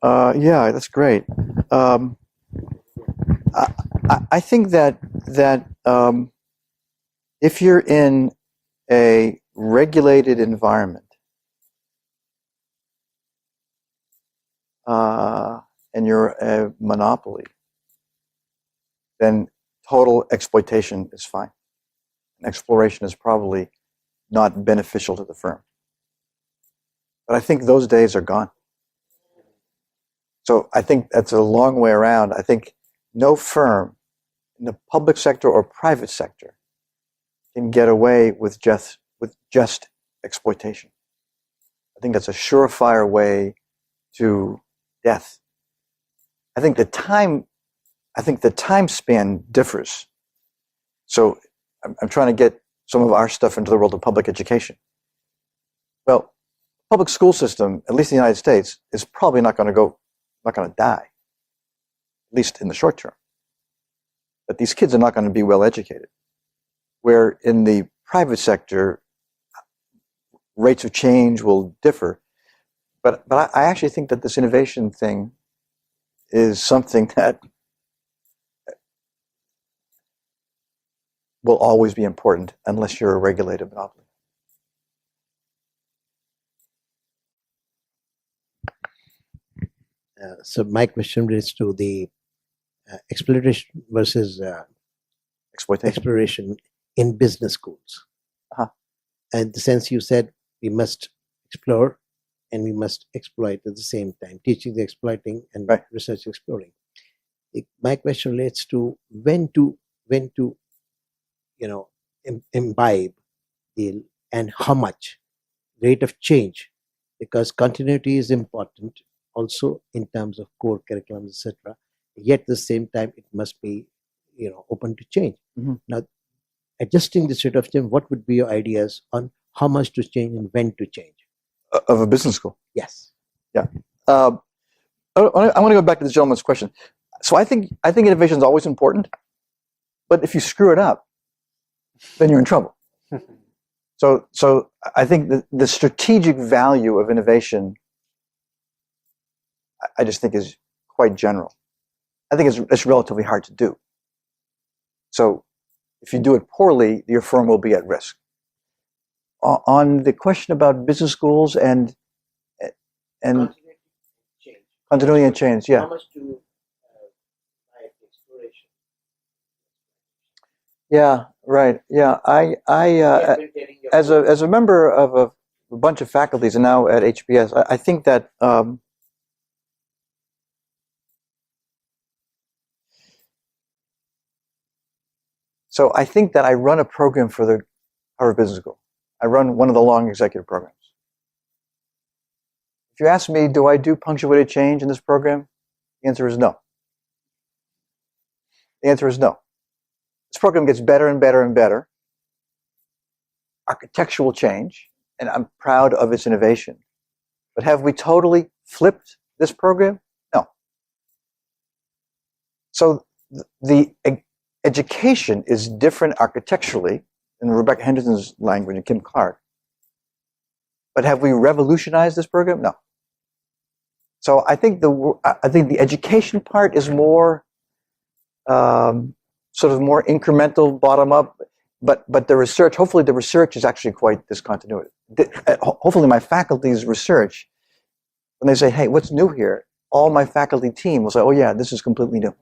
Yeah, that's great. I think that if you're in a regulated environment and you're a monopoly, then total exploitation is fine. And exploration is probably not beneficial to the firm. But I think those days are gone. So I think that's a long way around. I think no firm in the public sector or private sector can get away with just exploitation. I think that's a surefire way to death. I think the time span differs. So I'm trying to get some of our stuff into the world of public education. Well, public school system, at least in the United States, is probably not going to die, at least in the short term. But these kids are not going to be well educated. Where in the private sector, rates of change will differ. But I actually think that this innovation thing is something that will always be important unless you're a regulated monopoly. So my question relates to the exploitation versus exploration in business schools. And the sense you said we must explore and we must exploit at the same time, teaching the exploiting and research exploring. My question relates to when to imbibe and how much rate of change, because continuity is important also in terms of core curriculum, etc. Yet at the same time, it must be open to change. Mm-hmm. Now, adjusting this rate of change, what would be your ideas on how much to change and when to change? Of a business school? Yes. Yeah. I want to go back to this gentleman's question. So I think innovation is always important, but if you screw it up, then you're in trouble. So I think the strategic value of innovation, I just think is quite general. I think it's relatively hard to do. So if you do it poorly, your firm will be at risk. On the question about business schools and continuity and change, yeah. How much to exploration? Yeah, right. Yeah, I as a member of a bunch of faculties and now at HBS, I think that so I think that I run a program for the Harvard Business School. I run one of the long executive programs. If you ask me, do I do punctuated change in this program? The answer is no. The answer is no. This program gets better and better and better. Architectural change, and I'm proud of its innovation. But have we totally flipped this program? No. So the education is different architecturally, in Rebecca Henderson's language and Kim Clark. But have we revolutionized this program? No. So I think the education part is more sort of more incremental, bottom up. But the research, hopefully the research is actually quite discontinuity. Hopefully my faculty's research, when they say, hey, what's new here? All my faculty team will say, oh yeah, this is completely new.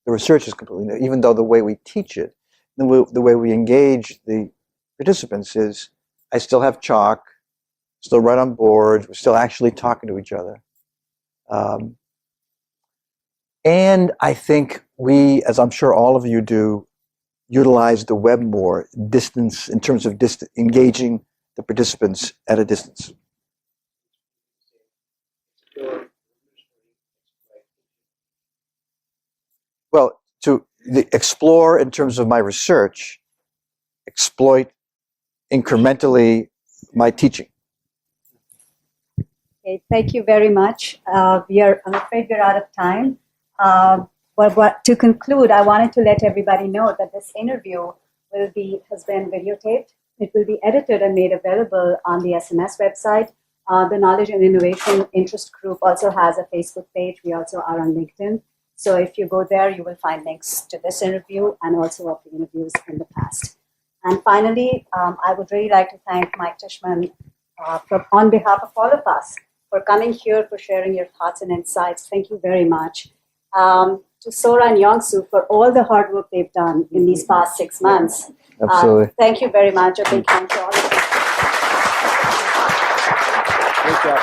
The research is completely new, even though the way we teach it, the way we engage the participants is, I still have chalk, still write on boards, we're still actually talking to each other. And I think we, as I'm sure all of you do, utilize the web more, distance, in terms of engaging the participants at a distance. Well, to explore in terms of my research, exploit incrementally my teaching. Okay, thank you very much. I'm afraid we're out of time. But to conclude, I wanted to let everybody know that this interview has been videotaped. It will be edited and made available on the SMS website. The Knowledge and Innovation Interest Group also has a Facebook page. We also are on LinkedIn. So if you go there, you will find links to this interview and also of the interviews in the past. And finally, I would really like to thank Mike Tushman on behalf of all of us for coming here, for sharing your thoughts and insights. Thank you very much. To Sorah and Yeongsu for all the hard work they've done in these past 6 months. Absolutely. Thank you very much. A big hand to all of you. Great job.